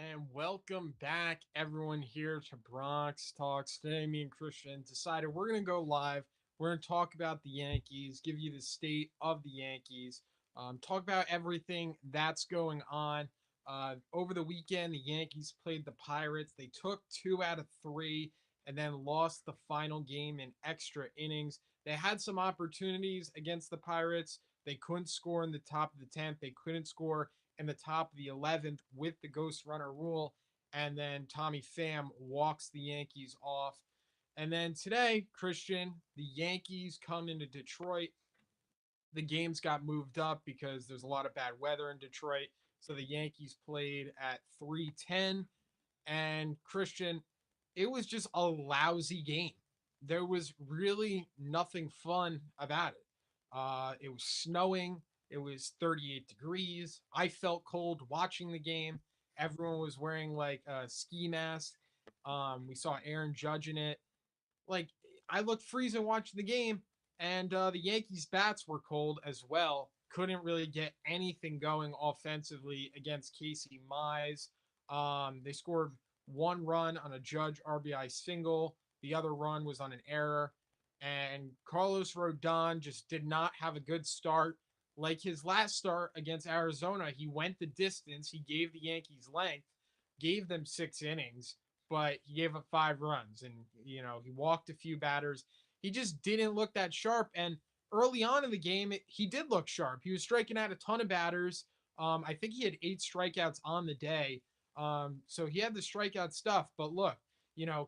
And welcome back, everyone, here to Bronx Talks. Today, me and Christian decided we're going to go live. We're going to talk about the Yankees, give you the state of the Yankees, talk about everything that's going on. Over the weekend, the Yankees played the Pirates. They took two out of three and then lost the final game in extra innings. They had some opportunities against the Pirates. They couldn't score in the top of the 10th. They couldn't score in the top of the 11th with the ghost runner rule. And then Tommy Pham walks the Yankees off. And then today, Christian, the Yankees come into Detroit. The games got moved up because there's a lot of bad weather in Detroit. So the Yankees played at 3:10. And Christian, it was just a lousy game. There was really nothing fun about it. It was snowing. It was 38 degrees. I felt cold watching the game. Everyone was wearing like a ski mask. We saw Aaron Judge in it. Like I looked freezing watching the game, and the Yankees bats were cold as well. Couldn't really get anything going offensively against Casey Mize. They scored one run on a Judge RBI single. The other run was on an error. And Carlos Rodon just did not have a good start. Like his last start against Arizona, he went the distance. He gave the Yankees length, gave them 6 innings, but he gave up 5 runs. And, he walked a few batters. He just didn't look that sharp. And early on in the game, he did look sharp. He was striking out a ton of batters. I think he had 8 strikeouts on the day. So he had the strikeout stuff. But look,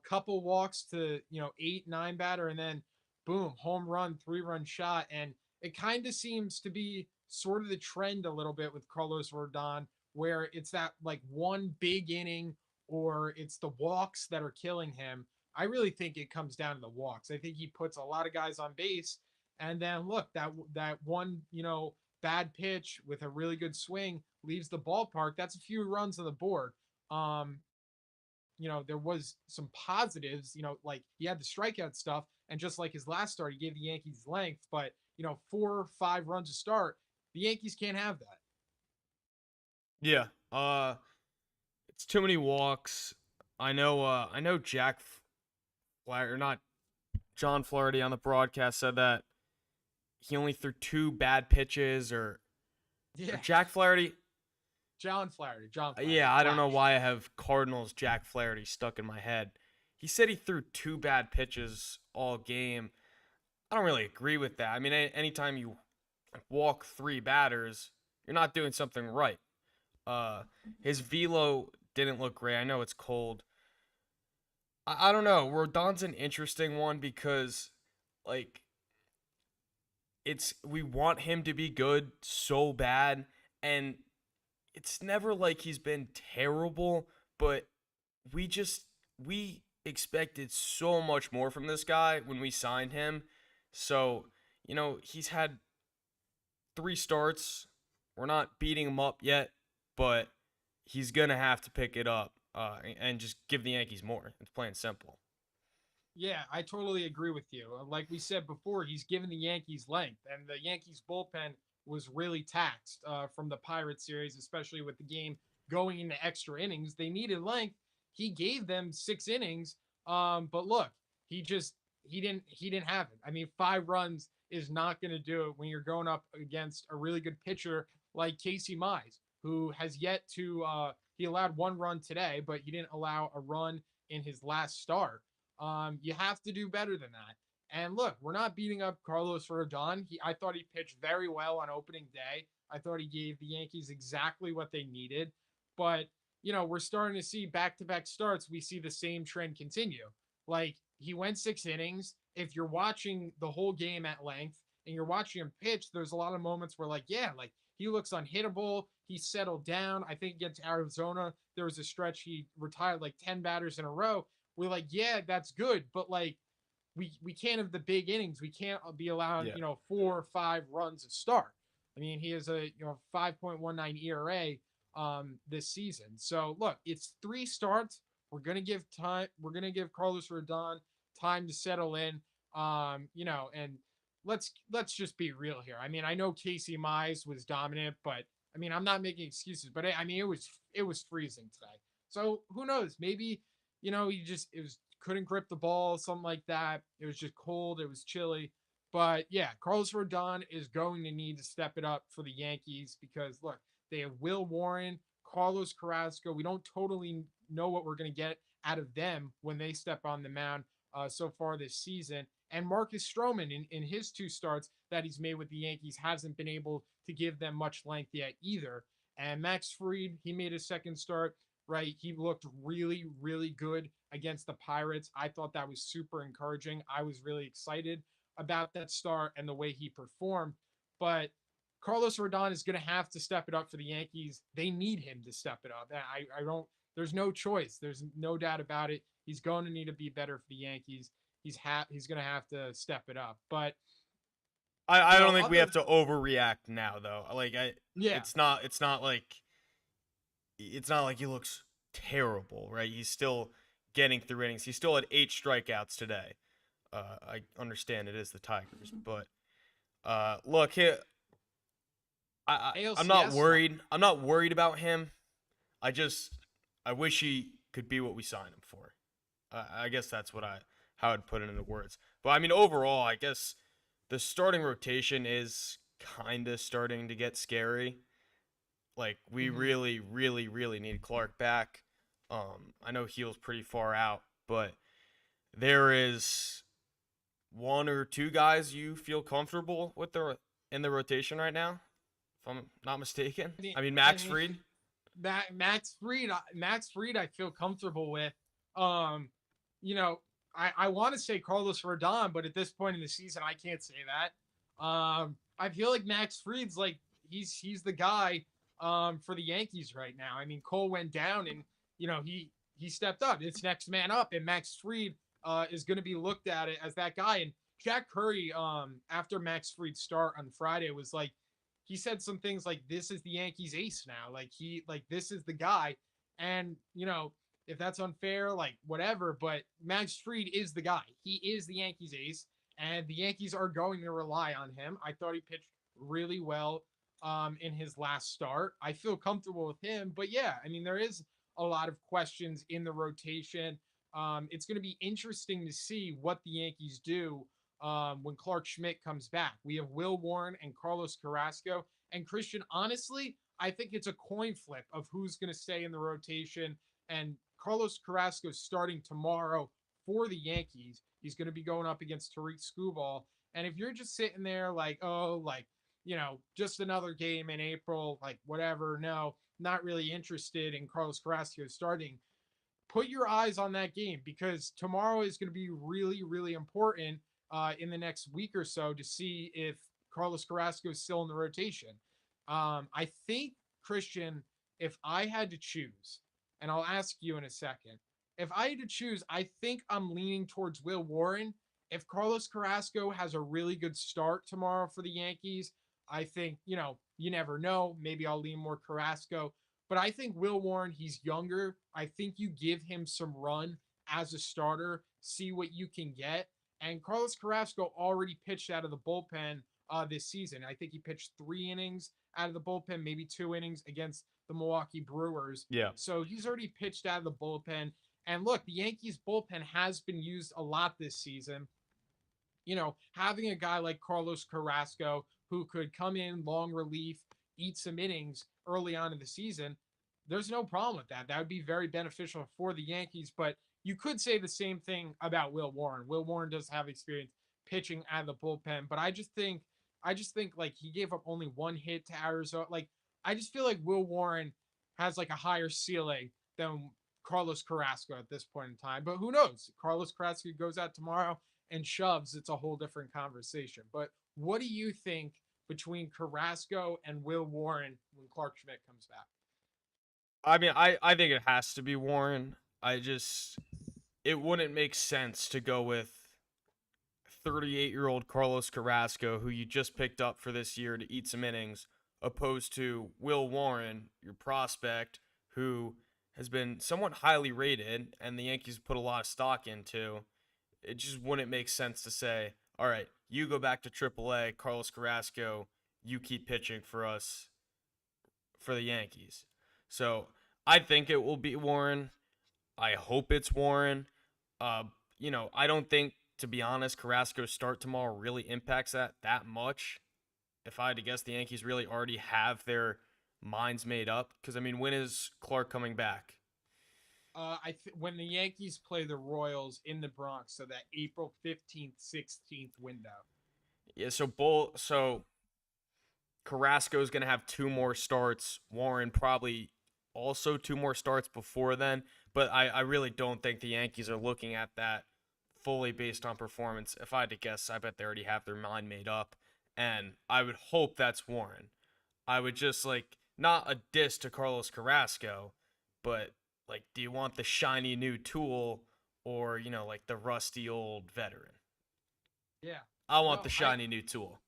couple walks to, 8, 9 batter, and then boom, home run, 3-run shot. And it kind of seems to be sort of the trend a little bit with Carlos Rodon, where it's that like one big inning or it's the walks that are killing him. I really think it comes down to the walks. I think he puts a lot of guys on base, and then look, that one bad pitch with a really good swing leaves the ballpark. That's a few runs on the board. Um, there was some positives, like he had the strikeout stuff. And just like his last start, he gave the Yankees length, but, 4 or 5 runs to start, the Yankees can't have that. Yeah. It's too many walks. I know Flaherty, or not John Flaherty on the broadcast said that he only threw two bad pitches, or Yeah. Jack Flaherty. John Flaherty, Yeah, I don't know Flash. why I have Cardinals Jack Flaherty stuck in my head. He said he threw two bad pitches all game. I don't really agree with that. I mean, anytime you walk three batters, you're not doing something right. Uh, his velo didn't look great. I know it's cold. I don't know. Rodon's an interesting one because, like, we want him to be good so bad, and it's never like he's been terrible, but we just we expected so much more from this guy when we signed him. So, he's had 3 starts. We're not beating him up yet, but he's gonna have to pick it up and just give the Yankees more. It's plain simple. Yeah, I totally agree with you. Like we said before, he's given the Yankees length, and the Yankees bullpen was really taxed from the Pirates series, especially with the game going into extra innings. They needed length. He gave them 6 innings, but look, he didn't have it. I mean, 5 runs is not going to do it when you're going up against a really good pitcher like Casey Mize, who has yet to. He allowed 1 run today, but he didn't allow a run in his last start. You have to do better than that. And look, we're not beating up Carlos Rodon. I thought he pitched very well on opening day. I thought he gave the Yankees exactly what they needed. But, we're starting to see back-to-back starts. We see the same trend continue. Like, he went 6 innings. If you're watching the whole game at length and you're watching him pitch, there's a lot of moments where, like, yeah, like, he looks unhittable. He settled down. I think against Arizona, there was a stretch he retired like 10 batters in a row. We're like, yeah, that's good, but like we can't have the big innings. We can't be allowed, Yeah. 4 or 5 runs a start. I mean, he has a 5.19 ERA this season. So look, it's 3 starts. We're gonna give time. We're gonna give Carlos Rodon time to settle in. And let's just be real here. I mean, I know Casey Mize was dominant, but I mean, I'm not making excuses, but I mean, it was freezing today. So who knows? Maybe he just it was couldn't grip the ball, something like that. It was just cold. It was chilly. But yeah, Carlos Rodon is going to need to step it up for the Yankees because look, they have Will Warren, Carlos Carrasco. We don't totally know what we're going to get out of them when they step on the mound so far this season. And Marcus Stroman, in his two starts that he's made with the Yankees, hasn't been able to give them much length yet either. And Max Fried, he made his second start, right? He looked really, really good against the Pirates. I thought that was super encouraging. I was really excited about that start and the way he performed. But Carlos Rodon is going to have to step it up for the Yankees. They need him to step it up. I don't. There's no choice. There's no doubt about it. He's going to need to be better for the Yankees. He's going to have to step it up. But I don't think we other have to overreact now though. yeah, it's not like he looks terrible, right? He's still getting through innings. He still had 8 strikeouts today. I understand it is the Tigers, but look, I'm not ALCS stuff. worried. I'm not worried about him. I wish he could be what we signed him for. I guess that's how I'd put it into words. But I mean, overall, I guess the starting rotation is kind of starting to get scary. Like we Mm-hmm. really, really, really need Clark back. I know Heal's pretty far out, but there is one or two guys you feel comfortable with in the rotation right now, if I'm not mistaken. I mean, I mean, I Max mean, Fried. Max Fried, I feel comfortable with. Um, you know, I want to say Carlos Rodon, but at this point in the season, I can't say that. I feel like Max Fried's like he's the guy for the Yankees right now. I mean, Cole went down, and he stepped up. It's next man up, and Max Fried is going to be looked at it as that guy. And Jack Curry, after Max Fried's start on Friday, was like he said some things like this is the Yankees ace now. Like this is the guy. And if that's unfair, like whatever, but Max Fried is the guy. He is the Yankees ace, and the Yankees are going to rely on him. I thought he pitched really well in his last start. I feel comfortable with him, but yeah, I mean there is a lot of questions in the rotation. It's going to be interesting to see what the Yankees do when Clark Schmidt comes back. We have Will Warren and Carlos Carrasco. And Christian, honestly, I think it's a coin flip of who's going to stay in the rotation. And Carlos Carrasco starting tomorrow for the Yankees. He's going to be going up against Tariq Skubal. And if you're just sitting there like, oh, like, just another game in April, like whatever, no, not really interested in Carlos Carrasco starting, put your eyes on that game because tomorrow is going to be really, really important in the next week or so to see if Carlos Carrasco is still in the rotation. I think, Christian, if I had to choose, and I'll ask you in a second, if I had to choose, I think I'm leaning towards Will Warren. If Carlos Carrasco has a really good start tomorrow for the Yankees, I think, you never know. Maybe I'll lean more Carrasco. But I think Will Warren, he's younger. I think you give him some run as a starter, see what you can get. And Carlos Carrasco already pitched out of the bullpen this season. I think he pitched 3 innings out of the bullpen, maybe 2 innings against the Milwaukee Brewers. Yeah. So he's already pitched out of the bullpen. And look, the Yankees bullpen has been used a lot this season. Having a guy like Carlos Carrasco who could come in long relief, eat some innings early on in the season, there's no problem with that. That would be very beneficial for the Yankees. But you could say the same thing about Will Warren. Will Warren does have experience pitching out of the bullpen, but I just think like he gave up only 1 hit to Arizona. Like I just feel like Will Warren has like a higher ceiling than Carlos Carrasco at this point in time. But who knows? Carlos Carrasco goes out tomorrow and shoves, it's a whole different conversation. But what do you think between Carrasco and Will Warren when Clark Schmidt comes back? I mean, I think it has to be Warren. It wouldn't make sense to go with 38-year-old Carlos Carrasco, who you just picked up for this year to eat some innings, opposed to Will Warren, your prospect, who has been somewhat highly rated and the Yankees put a lot of stock into. It just wouldn't make sense to say, all right, you go back to AAA, Carlos Carrasco, you keep pitching for us for the Yankees. So I think it will be Warren. I hope it's Warren. Uh, I don't think, to be honest, Carrasco's start tomorrow really impacts that much. If I had to guess, the Yankees really already have their minds made up. Because I mean, when is Clark coming back? When the Yankees play the Royals in the Bronx, so that April 15th, 16th window. Yeah, so Carrasco's gonna have two more starts. Warren probably also two more starts before then. But I really don't think the Yankees are looking at that fully based on performance. If I had to guess, I bet they already have their mind made up. And I would hope that's Warren. I would just like not a diss to Carlos Carrasco, but like, do you want the shiny new tool or like the rusty old veteran? Yeah. I want No, the I shiny new tool.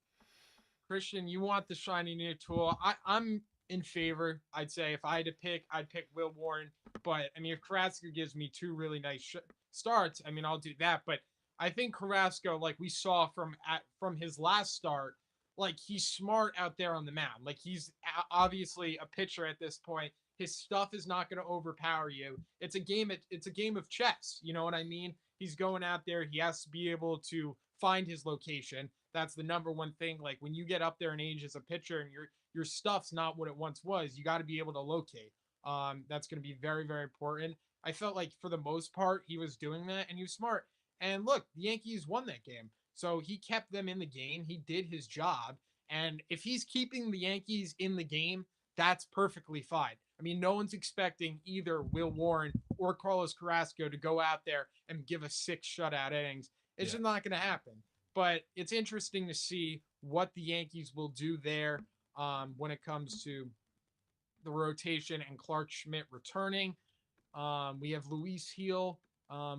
Christian, you want the shiny new tool. I'm in favor. I'd say if I had to pick, I'd pick Will Warren. But I mean, if Carrasco gives me two really nice starts, I mean, I'll do that. But I think Carrasco, like we saw from his last start, like he's smart out there on the mound. Like he's obviously a pitcher at this point. His stuff is not going to overpower you. It's a game of chess. You know what I mean? He's going out there. He has to be able to find his location. That's the number one thing. Like when you get up there in age as a pitcher and your stuff's not what it once was, you got to be able to locate. That's going to be very, very important. I felt like for the most part he was doing that and he was smart. And look, the Yankees won that game, so he kept them in the game. He did his job, and if he's keeping the Yankees in the game, that's perfectly fine. I mean, no one's expecting either Will Warren or Carlos Carrasco to go out there and give us six shutout innings. It's Yeah. just not going to happen. But it's interesting to see what the Yankees will do there when it comes to the rotation and Clark Schmidt returning. We have Luis Heel,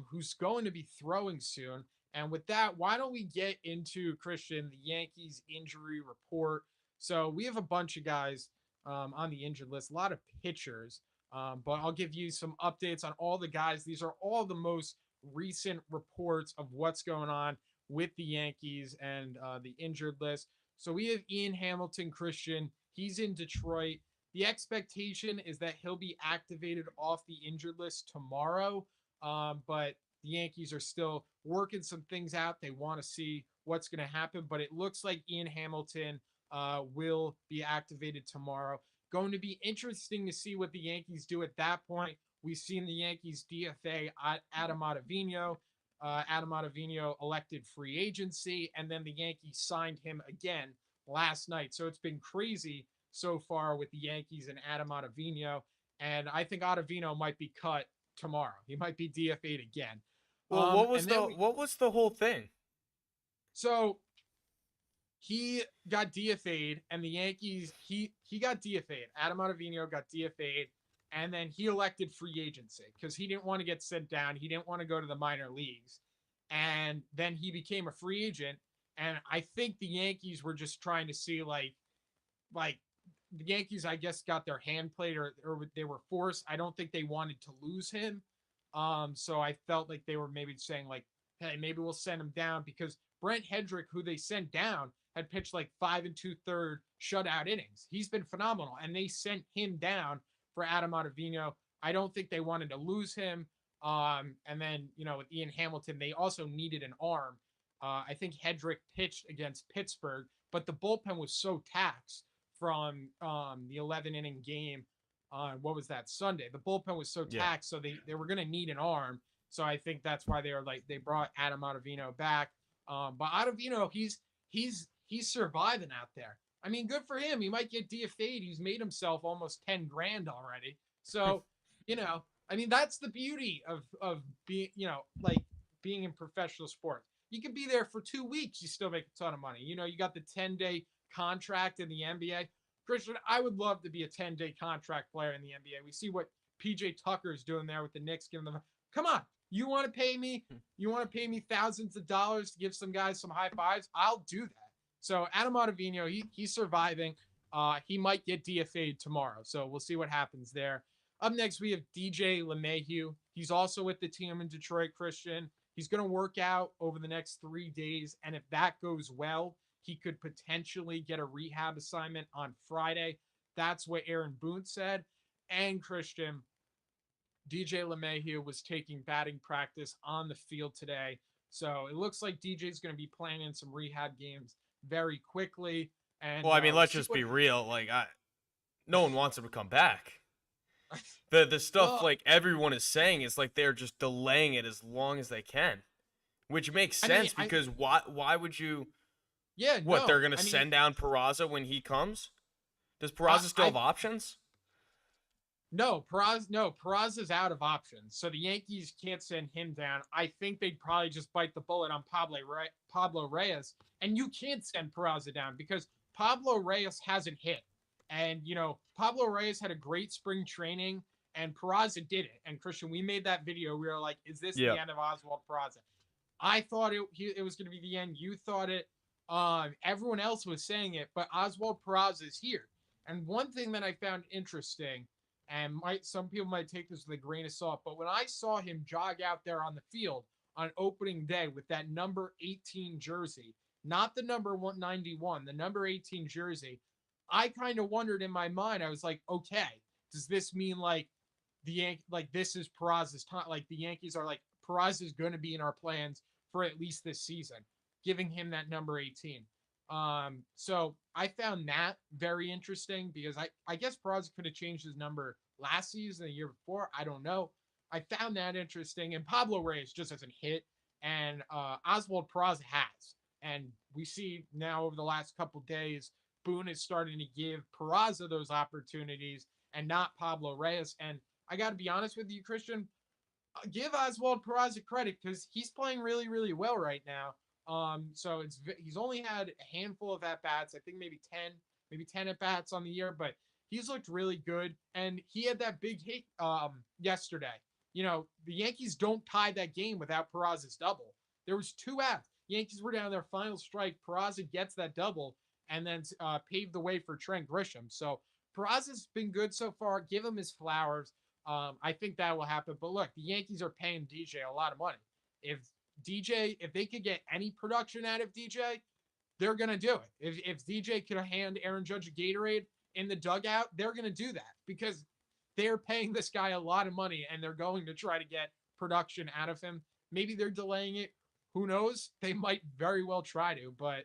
who's going to be throwing soon. And with that, why don't we get into Christian, the Yankees injury report? So we have a bunch of guys on the injured list, a lot of pitchers. But I'll give you some updates on all the guys. These are all the most recent reports of what's going on with the Yankees and the injured list. So we have Ian Hamilton, Christian. He's in Detroit. The expectation is that he'll be activated off the injured list tomorrow, but the Yankees are still working some things out. They want to see what's going to happen, but it looks like Ian Hamilton will be activated tomorrow. Going to be interesting to see what the Yankees do at that point. We've seen the Yankees DFA Adam Ottavino. Adam Ottavino elected free agency, and then the Yankees signed him again last night. So it's been crazy so far with the Yankees and Adam Ottavino. And I think Ottavino might be cut tomorrow. He might be DFA'd again. Well, what was And the then we what was the whole thing? so he got DFA'd, and the Yankees he got DFA'd. Adam Ottavino got DFA'd, and then he elected free agency because he didn't want to get sent down. He didn't want to go to the minor leagues, and then he became a free agent. And I think the Yankees were just trying to see like the Yankees, I guess, got their hand played or they were forced. I don't think they wanted to lose him. So I felt like they were maybe saying like, hey, maybe we'll send him down because Brent Hedrick, who they sent down, had pitched like 5 2/3 shutout innings. He's been phenomenal, and they sent him down for Adam Ottavino. I don't think they wanted to lose him. And then with Ian Hamilton, they also needed an arm. I think Hedrick pitched against Pittsburgh, but the bullpen was so taxed from the 11 inning game on what was that Sunday. The bullpen was so Yeah. taxed, so they were going to need an arm. So I think that's why they brought Adam Ottavino back. But Ottavino, he's surviving out there. I mean, good for him. He might get DFA'd. He's made himself almost 10 grand already. So I mean, that's the beauty of being like being in professional sports. You can be there for 2 weeks, you still make a ton of money. You got the 10-day contract in the NBA. Christian, I would love to be a 10-day contract player in the NBA. We see what PJ Tucker is doing there with the Knicks, giving them. Come on, you want to pay me? You want to pay me thousands of dollars to give some guys some high fives? I'll do that. So Adam Ottavino, he's surviving. He might get DFA'd tomorrow, so we'll see what happens there. Up next, we have DJ LeMahieu. He's also with the team in Detroit, Christian. He's going to work out over the next 3 days, and if that goes well, he could potentially get a rehab assignment on Friday. That's what Aaron Boone said. And Christian, DJ LeMahieu was taking batting practice on the field today. So it looks like DJ's going to be playing in some rehab games very quickly. And Well, I mean, we'll let's see just what. be real. No one wants him to come back. The stuff Well, like everyone is saying is like they're just delaying it as long as they can, which makes I mean, sense because why would you? yeah, What, they're no. gonna I mean, send down Peraza when he comes? Does I, Peraza still have I options? No, Peraz is out of options. So the Yankees can't send him down. I think they'd probably just bite the bullet on Pablo Reyes. And you can't send Peraza down because Pablo Reyes hasn't hit. And, Pablo Reyes had a great spring training and Peraza did it. And Christian, we made that video. We were like, is this the Yep. end of Oswald Peraza? I thought it was going to be the end. You thought it. Everyone else was saying it, but Oswald Peraza is here. And one thing that I found interesting, and some people might take this with a grain of salt, but when I saw him jog out there on the field on opening day with that number 18 jersey, not the number 191, the number 18 jersey, I kind of wondered in my mind. I was like, okay, does this mean like like this is Peraza's time? Like the Yankees are like Peraza is going to be in our plans for at least this season, giving him that number 18. So I found that very interesting because I guess Peraza could have changed his number last season, the year before. I don't know. I found that interesting. And Pablo Reyes just hasn't hit, and Oswald Peraza has. And we see now over the last couple days, Boone is starting to give Peraza those opportunities and not Pablo Reyes. And I got to be honest with you, Christian, give Oswald Peraza credit because he's playing really, really well right now. So he's only had a handful of at bats. I think maybe 10 at bats on the year, but he's looked really good. And he had that big hit yesterday. The Yankees don't tie that game without Peraza's double. There was two outs. Yankees were down their final strike. Peraza gets that double and then paved the way for Trent Grisham. So Peraza's been good so far. Give him his flowers. I think that will happen. But look, the Yankees are paying DJ a lot of money. If if they could get any production out of DJ, they're gonna do it. If DJ could hand Aaron Judge a Gatorade in the dugout, they're gonna do that because they're paying this guy a lot of money and they're going to try to get production out of him. Maybe they're delaying it. Who knows? They might very well try to, but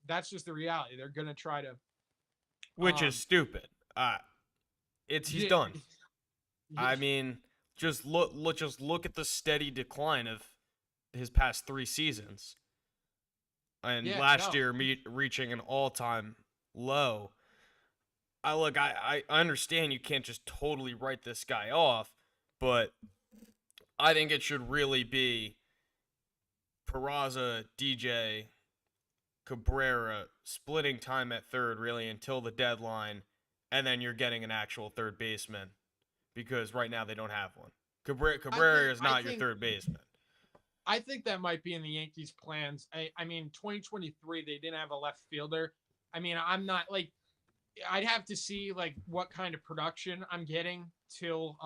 that's just the reality. They're gonna try to. Which is Um, stupid. He's yeah, done. yeah, I mean, just look at the steady decline of his past 3 seasons, and yeah, last no, year reaching an all-time low. I understand you can't just totally write this guy off, but I think it should really be Peraza, DJ, Cabrera splitting time at third really until the deadline, and then you're getting an actual third baseman because right now they don't have one. I think Cabrera is I not your think third baseman. I think that might be in the Yankees' plans. I mean, 2023 they didn't have a left fielder. I mean, I'm not like I'd have to see like what kind of production I'm getting till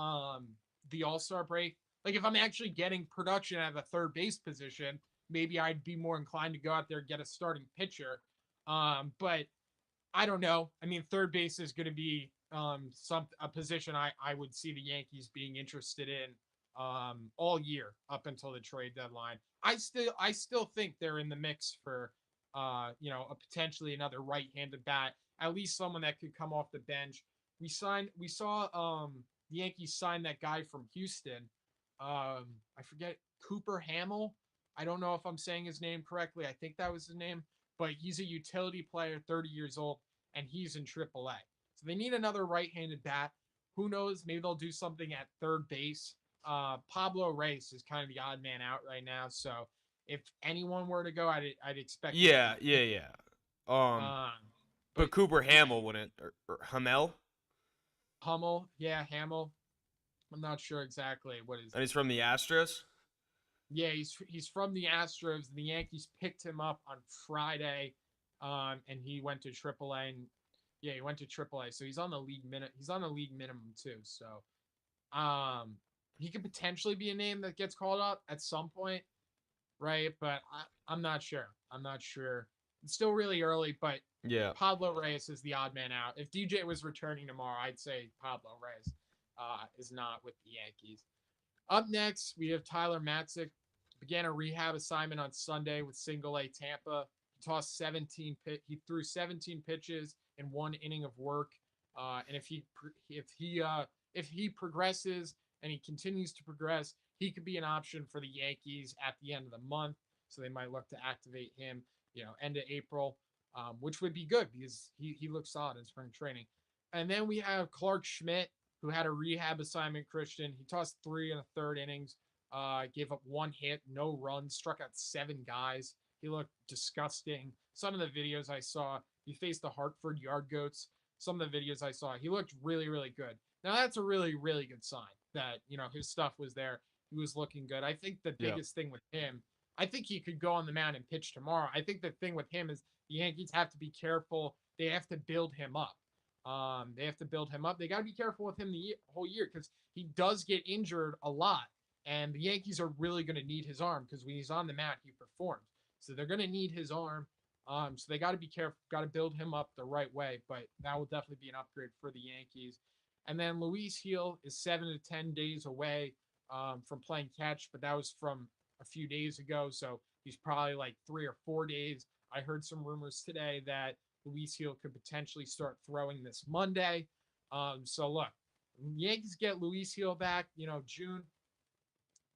the All-Star break. Like if I'm actually getting production at the third base position, maybe I'd be more inclined to go out there and get a starting pitcher. But I don't know. I mean, third base is going to be a position I would see the Yankees being interested in all year up until the trade deadline. I still think they're in the mix for a potentially another right-handed bat, at least someone that could come off the bench. We saw the Yankees sign that guy from Houston. I forget Cooper Hamill. I don't know if I'm saying his name correctly. I think that was his name, but he's a utility player, 30 years old, and he's in AAA. So they need another right-handed bat. Who knows? Maybe they'll do something at third base. Pablo Reyes is kind of the odd man out right now. So if anyone were to go, I'd expect it to Yeah, be yeah, him. yeah. Um, Um, but but Cooper yeah, Hamill wouldn't, or Hamel, Hummel, yeah, Hamill. I'm not sure exactly what his. and he's from the Astros. Yeah, he's from the Astros. The Yankees picked him up on Friday, and he went to AAA. And yeah, he went to AAA. So he's on the league minute. He's on the league minimum too. So um, he could potentially be a name that gets called up at some point, right? But I'm not sure. I'm not sure. It's still really early, but Yeah. Pablo Reyes is the odd man out. If DJ was returning tomorrow, I'd say Pablo Reyes is not with the Yankees. Up next, we have Tyler Matzik. Began a rehab assignment on Sunday with Single A Tampa. He tossed 17. He threw 17 pitches in 1 inning of work. And if he progresses and he continues to progress, he could be an option for the Yankees at the end of the month. So they might look to activate him, end of April, which would be good because he looks solid in spring training. And then we have Clark Schmidt, who had a rehab assignment. Christian, he tossed 3 1/3 innings, gave up 1 hit, no runs, struck out 7 guys. He looked disgusting. Some of the videos I saw, he faced the Hartford Yard Goats. Some of the videos I saw, he looked really, really good. Now that's a really, really good sign that his stuff was there. He was looking good. I think the Yeah. biggest thing with him, I think he could go on the mound and pitch tomorrow. I think the thing with him is the Yankees have to be careful. They have to build him up. They have to build him up. They got to be careful with him the whole year because he does get injured a lot, and the Yankees are really going to need his arm because when he's on the mound, he performs. So they're going to need his arm. So they got to be careful. Got to build him up the right way. But that will definitely be an upgrade for the Yankees. And then Luis Heel is 7 to 10 days away from playing catch, but that was from a few days ago. So he's probably like 3 or 4 days. I heard some rumors today that Luis Heel could potentially start throwing this Monday. So look, Yankees get Luis Heel back, June.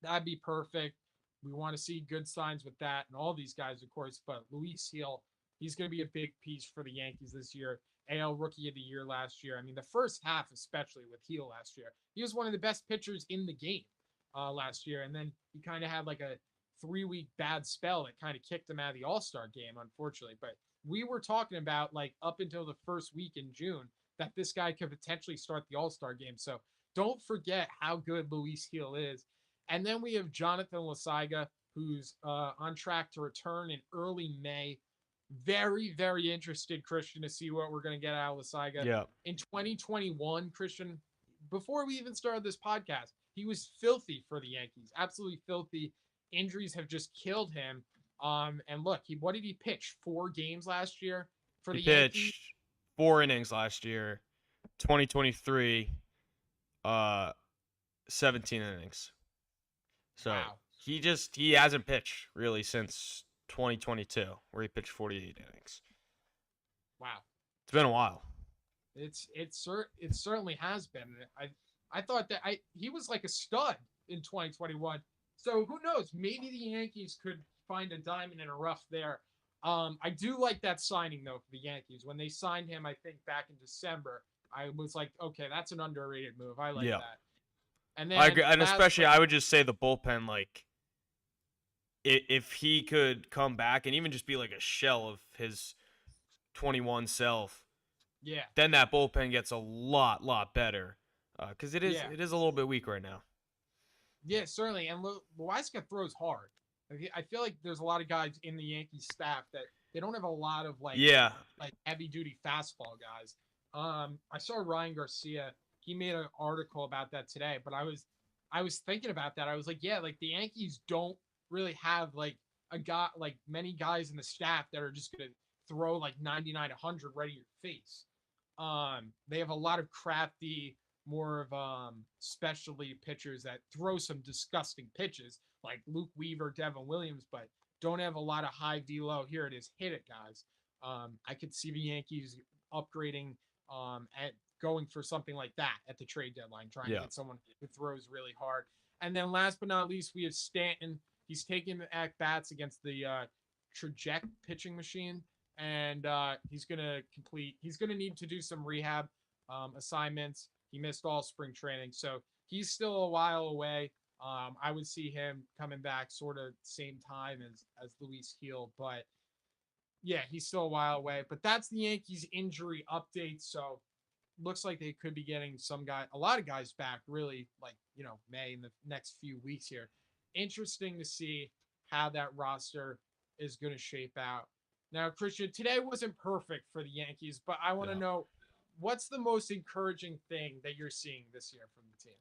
That'd be perfect. We want to see good signs with that and all these guys, of course. But Luis Heel, he's going to be a big piece for the Yankees this year. AL Rookie of the Year last year. I mean, the first half, especially with Heel last year, he was one of the best pitchers in the game last year. And then he kind of had like a 3 week bad spell that kind of kicked him out of the All Star game, unfortunately. But we were talking about like up until the first week in June that this guy could potentially start the All Star game. So don't forget how good Luis Heel is. And then we have Jonathan Lasaiga, who's on track to return in early May. Very, very interested, Christian, to see what we're going to get out of Lasaiga. Yeah. In 2021, Christian, before we even started this podcast, he was filthy for the Yankees. Absolutely filthy. Injuries have just killed him. And look, what did he pitch? 4 games last year for He the Yankees? pitched 4 innings last year. 2023, 17 innings. So Wow. he hasn't pitched really since 2022, where he pitched 48 innings. Wow. It's been a while. It certainly has been. I thought that he was like a stud in 2021. So who knows? Maybe the Yankees could find a diamond in a rough there. I do like that signing though for the Yankees. When they signed him, I think back in December, I was like, okay, that's an underrated move. I like Yeah. that. And I then agree, and last, especially I would just say the bullpen, like if he could come back and even just be like a shell of his 21 self, yeah, then that bullpen gets a lot better. Because yeah, it is a little bit weak right now. yeah, certainly. And Loiska throws hard. I feel like there's a lot of guys in the Yankees staff that they don't have a lot of Yeah. like heavy duty fastball guys. I saw Ryan Garcia. He made an article about that today, but I was thinking about that. I was like, yeah, like the Yankees don't really have like a guy like many guys in the staff that are just gonna throw like 99 100 right in your face. They have a lot of crafty, more of specialty pitchers that throw some disgusting pitches like Luke Weaver, Devin Williams, but don't have a lot of high velo. Here it is, hit it, guys. I could see the Yankees upgrading at going for something like that at the trade deadline, trying to Yeah. get someone who throws really hard. And then last but not least, we have Stanton. He's taking at bats against the Traject pitching machine, and he's gonna complete. He's gonna need to do some rehab assignments. He missed all spring training, so he's still a while away. I would see him coming back sort of same time as Luis Heel, but yeah, he's still a while away. But that's the Yankees injury update. So looks like they could be getting a lot of guys back, really, like May in the next few weeks here. Interesting to see how that roster is going to shape out. Now, Christian, today wasn't perfect for the Yankees, but I want to Yeah. know what's the most encouraging thing that you're seeing this year from the team?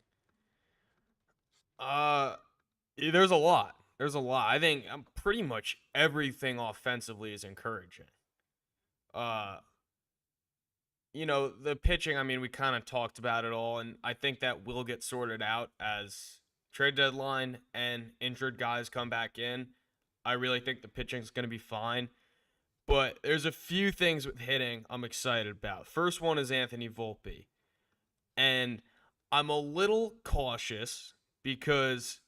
There's a lot. There's a lot. I think pretty much everything offensively is encouraging. Uh, the pitching, I mean, we kind of talked about it all, and I think that will get sorted out as trade deadline and injured guys come back in. I really think the pitching's going to be fine. But there's a few things with hitting I'm excited about. First one is Anthony Volpe. And I'm a little cautious because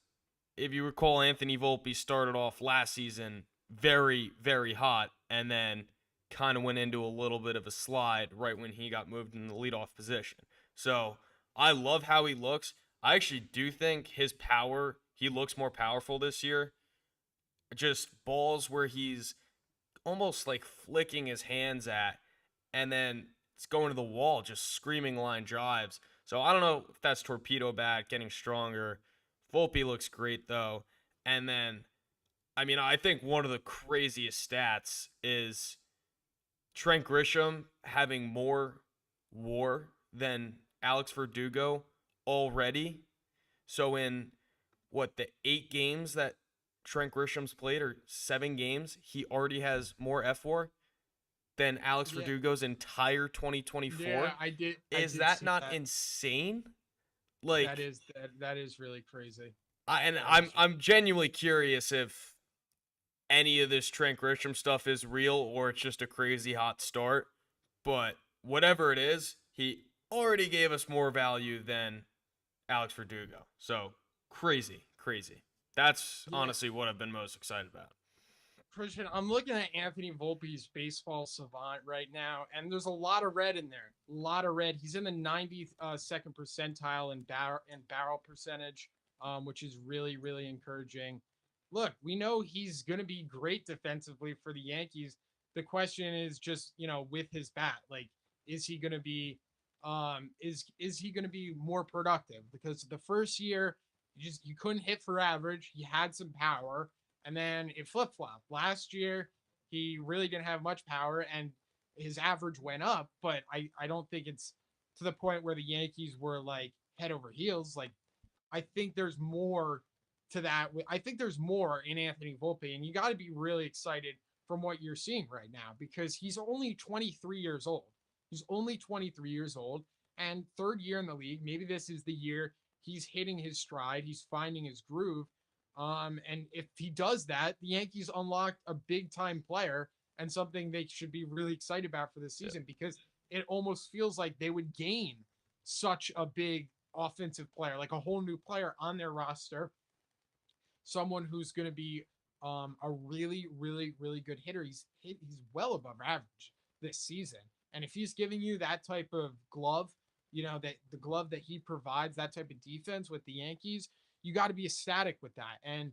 if you recall, Anthony Volpe started off last season very, very hot and then kind of went into a little bit of a slide right when he got moved in the leadoff position. So I love how he looks. I actually do think his power, he looks more powerful this year. Just balls where he's almost like flicking his hands at, and then it's going to the wall, just screaming line drives. So I don't know if that's torpedo bat getting stronger. Volpe looks great though. And then, I mean, I think one of the craziest stats is Trent Grisham having more WAR than Alex Verdugo already. So in the 8 games that Trent Grisham's played, or 7 games, he already has more FWAR than Alex Yeah, Verdugo's entire yeah, 2024. I Is did that see not that. insane? Like, That is really crazy. and That I'm is I'm genuinely curious if any of this Trent Grisham stuff is real or it's just a crazy hot start. But whatever it is, he already gave us more value than Alex Verdugo. So crazy, crazy. That's yeah. honestly what I've been most excited about. Christian, I'm looking at Anthony Volpe's baseball savant right now, and there's a lot of red in there. A lot of red. He's in the 92nd percentile in barrel percentage, which is really, really encouraging. Look, we know he's going to be great defensively for the Yankees. The question is just, with his bat, like, is he going to be, is he going to be more productive? Because the first year, you couldn't hit for average. He had some power, and then it flip flopped. Last year, he really didn't have much power, and his average went up. But I don't think it's to the point where the Yankees were like head over heels. Like, I think there's more to that. I think there's more in Anthony Volpe, and you got to be really excited from what you're seeing right now because he's only 23 years old. He's only 23 years old and third year in the league. Maybe this is the year he's hitting his stride. He's finding his groove. And if he does that, the Yankees unlocked a big time player and something they should be really excited about for this Yeah. season because it almost feels like they would gain such a big offensive player, like a whole new player on their roster, someone who's going to be a really, really, really good hitter. He's well above average this season, and if he's giving you that type of glove, that the glove that he provides, that type of defense with the Yankees, you got to be ecstatic with that. And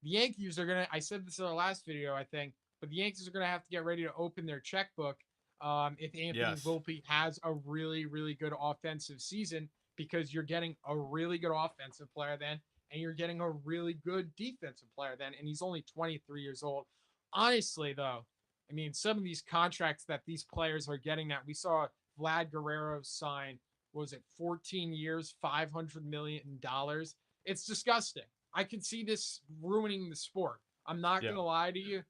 the Yankees are gonna. I said this in our last video, I think, but the Yankees are gonna have to get ready to open their checkbook if Anthony Yes. Volpe has a really, really good offensive season, because you're getting a really good offensive player then, and you're getting a really good defensive player then, and he's only 23 years old. Honestly, though, I mean, some of these contracts that these players are getting, that we saw Vlad Guerrero sign, was it 14 years, $500 million? It's disgusting. I could see this ruining the sport. I'm not Yeah. gonna lie to you.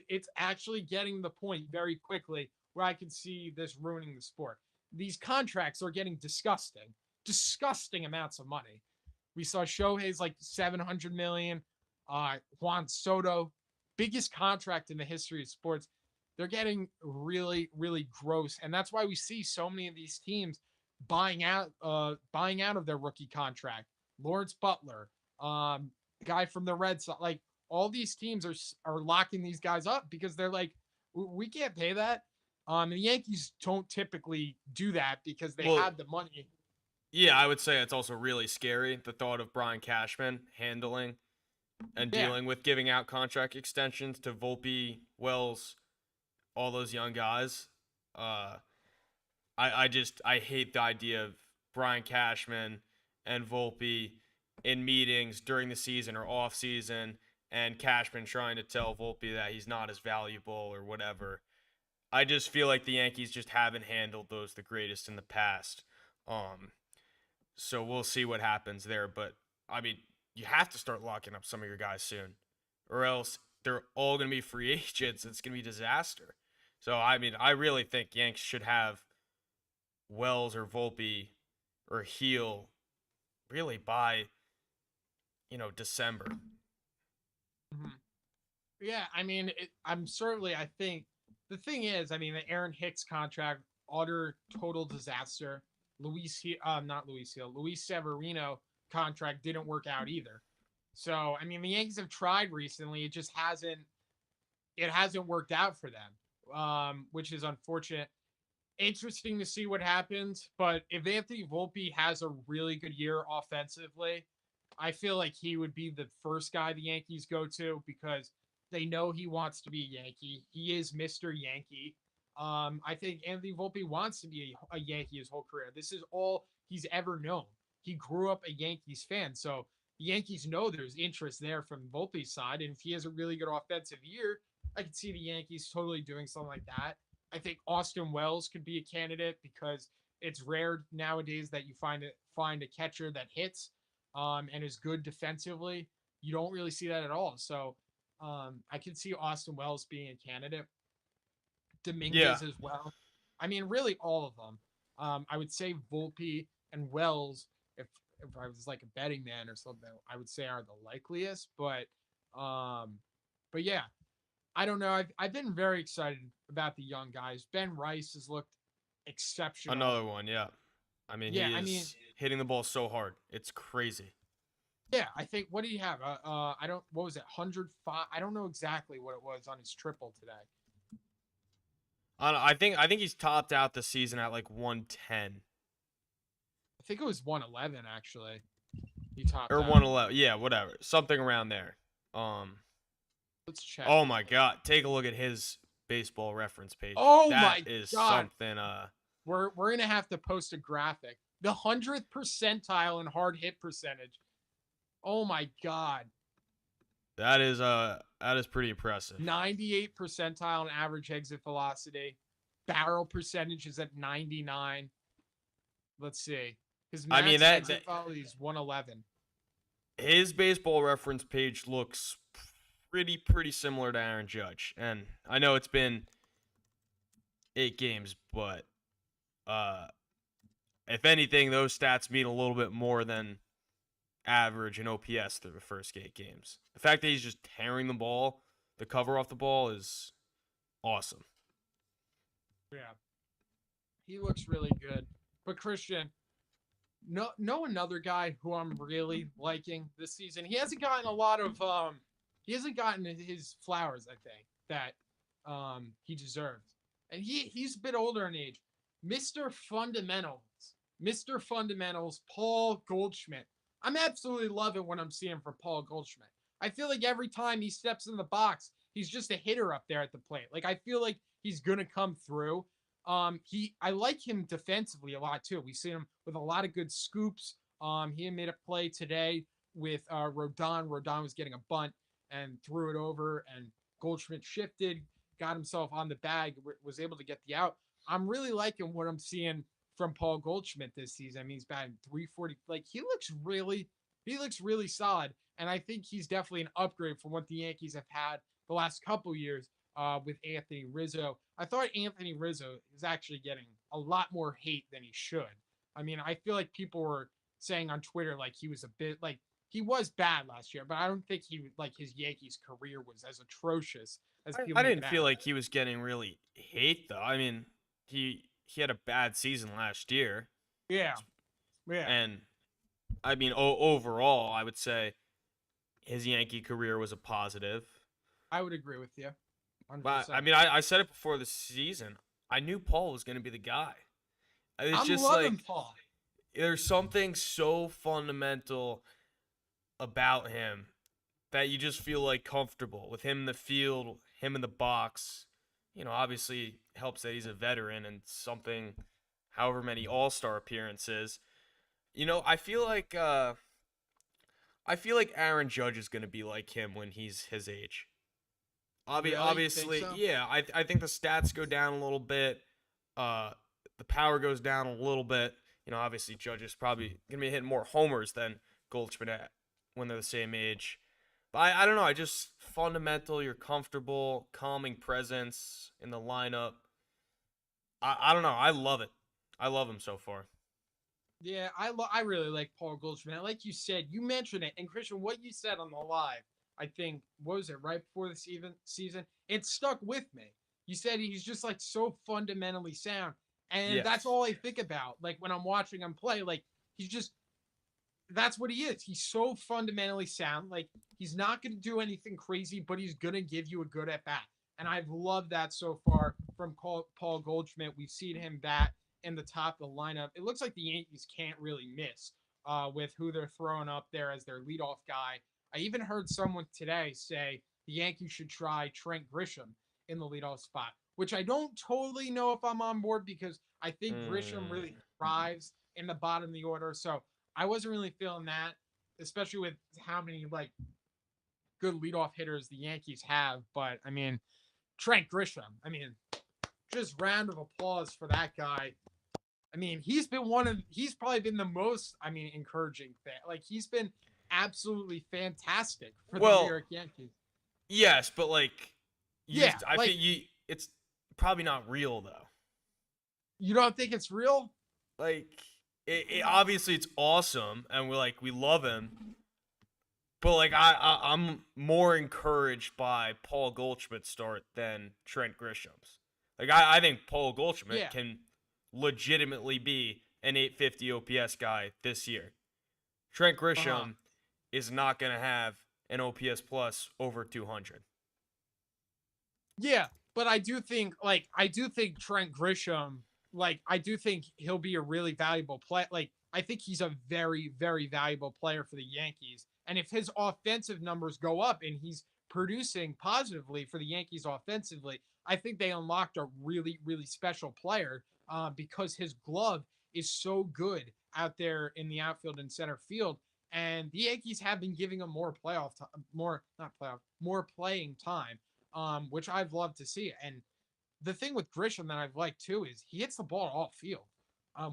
It's actually getting the point very quickly where I can see this ruining the sport. These contracts are getting disgusting, disgusting amounts of money. We saw Shohei's like 700 million. Juan Soto, biggest contract in the history of sports. They're getting really, really gross, and that's why we see so many of these teams buying out of their rookie contract. Lawrence Butler, guy from the Red Sox, like all these teams are locking these guys up because they're like, we can't pay that. And the Yankees don't typically do that because they Well, have the money. yeah, I would say it's also really scary, the thought of Brian Cashman handling and Yeah, dealing with giving out contract extensions to Volpe, Wells, all those young guys. Uh, I hate the idea of Brian Cashman and Volpe in meetings during the season or off season, and Cashman trying to tell Volpe that he's not as valuable or whatever. I just feel like the Yankees just haven't handled those the greatest in the past. Um, so we'll see what happens there. But I mean, you have to start locking up some of your guys soon, or else they're all going to be free agents. It's going to be disaster. So I mean, I really think Yanks should have Wells or Volpe or Heel really by December. Mhm. Yeah, I mean, I think the thing is, I mean, the Aaron Hicks contract, utter total disaster. Not Luis Hill, Luis Severino contract didn't work out either. So, I mean, the Yankees have tried recently. It hasn't worked out for them, which is unfortunate. Interesting to see what happens. But if Anthony Volpe has a really good year offensively, I feel like he would be the first guy the Yankees go to because they know he wants to be a Yankee. He is Mr. Yankee. I think Anthony Volpe wants to be a Yankee his whole career. This is all he's ever known. He grew up a Yankees fan, so the Yankees know there's interest there from Volpe's side. And if he has a really good offensive year, I could see the Yankees totally doing something like that. I think Austin Wells could be a candidate because it's rare nowadays that you find a catcher that hits and is good defensively. You don't really see that at all. So I can see Austin Wells being a candidate. Yeah, Dominguez as well. I mean, really all of them. I would say Volpe and Wells, if if I was like a betting man or something, I would say are the likeliest. Um, but yeah, I don't know. I've been very excited about the young guys. Ben Rice has looked exceptional. another one. Yeah, I mean Yeah, he I mean, is hitting the ball so hard, it's crazy. yeah, I think what do you have? I don't. What was it? 105. I don't know exactly what it was on his triple today. I think he's topped out the season at like 110 I think it was 111 actually. He topped or out. 111. Yeah, whatever, something around there. Um, Let's check oh real my quick. God, take a look at his baseball reference page. Oh That my is god, something. we're gonna have to post a graphic. The 100th percentile in hard hit percentage. Oh my god, that is pretty impressive. 98 percentile in average exit velocity. Barrel percentage is at 99. Let's see. His I mean max that exit velocity is 111. his baseball reference page looks pretty similar to Aaron Judge, and I know it's been 8 games, but uh, if anything, those stats mean a little bit more than average in OPS through the first 8 games. The fact that he's just tearing the ball, the cover off the ball, is awesome. Yeah, he looks really good. But Christian, no another guy who I'm really liking this season. He hasn't gotten his flowers, I think, that he deserves. And he's a bit older in age. Mr. Fundamentals. Mr. Fundamentals, Paul Goldschmidt. I'm absolutely loving what I'm seeing from Paul Goldschmidt. I feel like every time he steps in the box, he's just a hitter up there at the plate. Like I feel like he's gonna come through. I like him defensively a lot too. We've seen him with a lot of good scoops. He made a play today with Rodon. Rodon was getting a bunt and threw it over, and Goldschmidt shifted, got himself on the bag, was able to get the out. I'm really liking what I'm seeing from Paul Goldschmidt this season. I mean, he's batting 340. Like he looks really solid, and I think he's definitely an upgrade from what the Yankees have had the last couple years with Anthony Rizzo. I thought Anthony Rizzo is actually getting a lot more hate than he should. I mean, I feel like people were saying on Twitter like he was a bit like he was bad last year, but I don't think he like his Yankees career was as atrocious as I people make it didn't feel out. like he was getting really hate though. I mean, he had a bad season last year, Yeah, yeah, and I mean overall, I would say his Yankee career was a positive. I would agree with you, one hundred But I percent. mean, I said it before the season. I knew Paul was going to be the guy. It's I'm just loving like Paul. there's something so fundamental about him that you just feel like comfortable with him in the field, him in the box. Obviously helps that he's a veteran and something, however many All-Star appearances. I feel like Aaron Judge is going to be like him when he's his age. Really think Obviously, so? yeah. I think the stats go down a little bit. Uh, the power goes down a little bit. Obviously, Judge is probably gonna be hitting more homers than Goldschmidt when they're the same age. I don't know. I just fundamental. You're comfortable, calming presence in the lineup. I don't know. I love it. I love him so far. Yeah, I really like Paul Goldschmidt. Like you said, you mentioned it, and Christian, what you said on the live, I think, what was it right before the season? It stuck with me. You said he's just like so fundamentally sound, and that's Yes. all I think about. Like when I'm watching him play, like he's just that's what he is. He's so fundamentally sound. Like he's not going to do anything crazy, but he's going to give you a good at bat. And I've loved that so far from Paul Goldschmidt. We've seen him bat in the top of the lineup. It looks like the Yankees can't really miss with who they're throwing up there as their leadoff guy. I even heard someone today say the Yankees should try Trent Grisham in the leadoff spot, which I don't totally know if I'm on board because I think Grisham Mm. really thrives in the bottom of the order. So I wasn't really feeling that, especially with how many like good leadoff hitters the Yankees have. But I mean, Trent Grisham. I mean, just round of applause for that guy. I mean, he's probably been the most, I mean, encouraging fan. Like he's been absolutely fantastic for the New Well, York Yankees. yes, but like Yeah, I like think it's probably not real though. you don't think it's real? Like obviously it's awesome and we love him, but like I'm more encouraged by Paul Goldschmidt's start than Trent Grisham's. Like I think Paul Goldschmidt Yeah. can legitimately be an 850 OPS guy this year. Trent Uh-huh. Grisham is not going to have an OPS plus over 200. Yeah, but I do think Trent Grisham, like I do think he'll be a really valuable play. Like I think he's a very very valuable player for the Yankees. And if his offensive numbers go up and he's producing positively for the Yankees offensively, I think they unlocked a really really special player because his glove is so good out there in the outfield and center field. And the Yankees have been giving him more playoff time, more not playoff, more playing time, which I've loved to see. And the thing with Grisham that I've liked too is he hits the ball off field.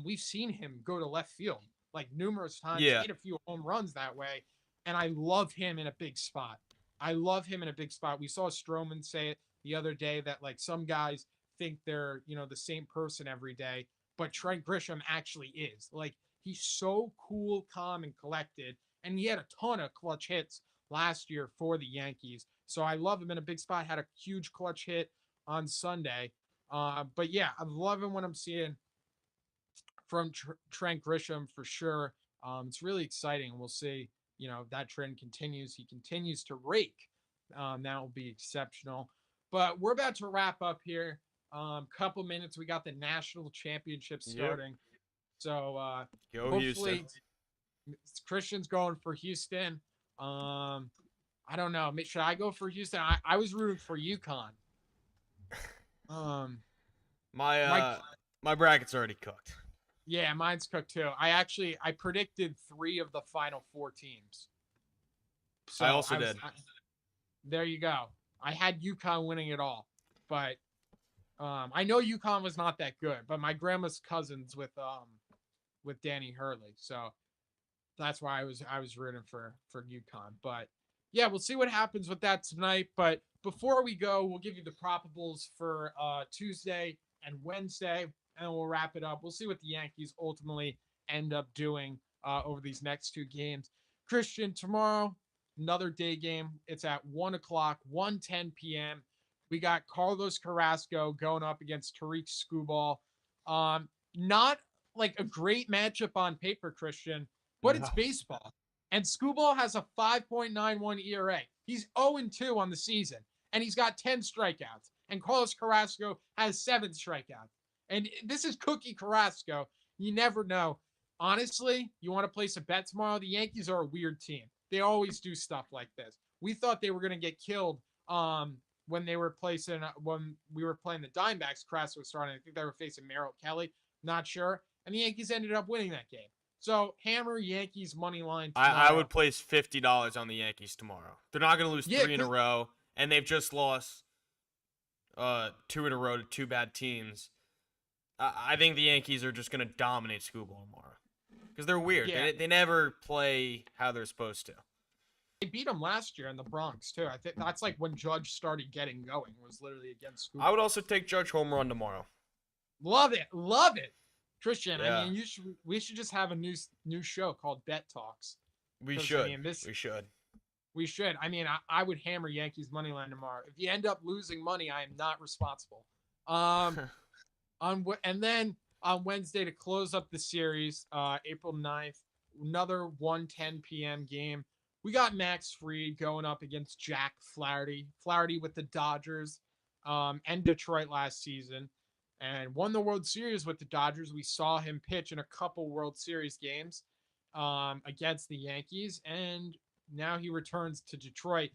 We've seen him go to left field like numerous times, Yeah. hit a few home runs that way, and I love him in a big spot. I love him in a big spot. We saw Stroman say it the other day that like some guys think they're the same person every day, but Trent Grisham actually is. Like he's so cool, calm, and collected, and he had a ton of clutch hits last year for the Yankees. So I love him in a big spot. Had a huge clutch hit on Sunday. But yeah, I'm loving what I'm seeing from Trent Grisham for sure. It's really exciting. We'll see. That trend continues. He continues to rake. That will be exceptional. But we're about to wrap up here. Couple minutes. We got the national championship Yep. starting. So Go Houston. hopefully Christian's going for Houston. I don't know. Should I go for Houston? I was rooting for UConn. Um, My my my bracket's already cooked. Yeah, mine's cooked too. I predicted three of the final four teams. I So also did. there you go. I had UConn winning it all, but I know UConn was not that good. But my grandma's cousins with Danny Hurley, so that's why I was rooting for UConn. But yeah, we'll see what happens with that tonight. But before we go, we'll give you the probables for Tuesday and Wednesday, and we'll wrap it up. We'll see what the Yankees ultimately end up doing over these next two games. Christian, tomorrow, another day game. It's at 1 o'clock, 1:10 p.m. We got Carlos Carrasco going up against Tariq Skubal. Not like a great matchup on paper, Christian, but it's No. baseball. And Skubal has a 5.91 ERA. He's 0-2 on the season, and he's got 10 strikeouts. And Carlos Carrasco has 7 strikeouts. And this is Cookie Carrasco. You never know. Honestly, you want to place a bet tomorrow? The Yankees are a weird team. They always do stuff like this. We thought they were going to get killed when we were playing the Dimebacks. Carrasco was starting. I think they were facing Merrill Kelly. Not sure. And the Yankees ended up winning that game. So hammer Yankees money line I tomorrow. would place $50 on the Yankees tomorrow. They're not going to lose Yeah, three in a row, and they've just lost two in a row to two bad teams. I think the Yankees are just going to dominate Scooble tomorrow because they're weird. yeah, They never play how they're supposed to. They beat them last year in the Bronx too. I think that's like when Judge started getting going. Was literally against I would Scuball. also take Judge home run tomorrow. Love it, love it, Christian. I Yeah, mean, you should. We should just have a new show called Bet Talks. we Because I should. mean, this We should. we should. I mean, I would hammer Yankees money line tomorrow. If you end up losing money, I am not responsible. Um, and then on Wednesday to close up the series, April 9th, another 1:10 p.m. game. We got Max Fried going up against Jack Flaherty. Flaherty with the Dodgers and Detroit last season and won the World Series with the Dodgers. We saw him pitch in a couple World Series games against the Yankees, and now he returns to Detroit.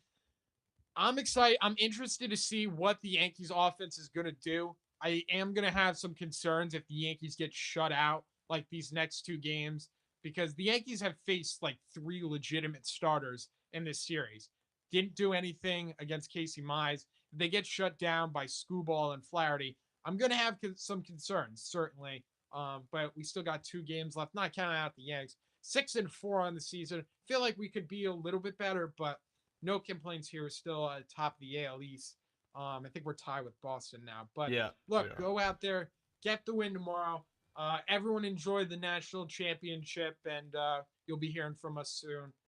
I'm excited. I'm interested to see what the Yankees offense is going to do. I am going to have some concerns if the Yankees get shut out like these next two games because the Yankees have faced like three legitimate starters in this series. Didn't do anything against Casey Mize. If they get shut down by Scuball and Flaherty, I'm going to have some concerns, certainly. But we still got two games left, not counting out the Yanks. 6-4 on the season. Feel like we could be a little bit better, but no complaints here. We're still at the top of the AL East. I think we're tied with Boston now. But Yeah, we look, are. go out there, get the win tomorrow. Everyone enjoy the national championship, and you'll be hearing from us soon.